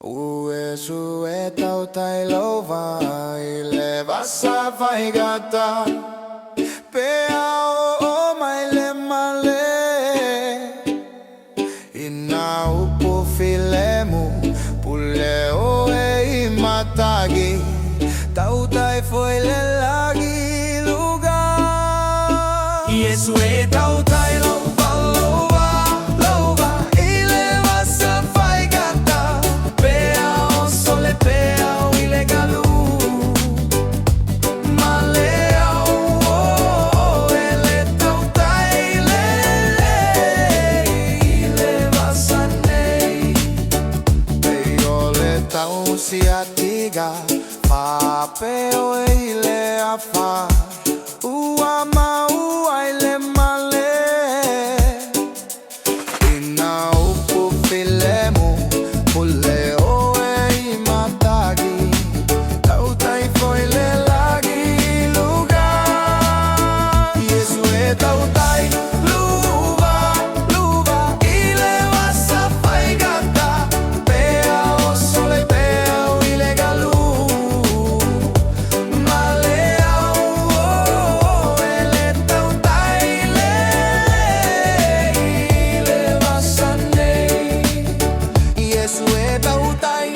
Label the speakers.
Speaker 1: Iesu Tautai lova ile vasa vaigata pea o maile male ina upo filemu pule o e matagi Tautai foi lelagi lugar Iesu Tautai lova lova ile vasa vaigata pea o sole pea o ilega lu malea o ele Tautai lelei ile vasa nei Peiole tau siatiga Papeo ile afa Uama uaile male Ina upu filemu Pule oe matagi Tautai foi lelagi lugar Iesu Tautai luva ile vasa vaigata Pea o sole pea o ilega lu Tautai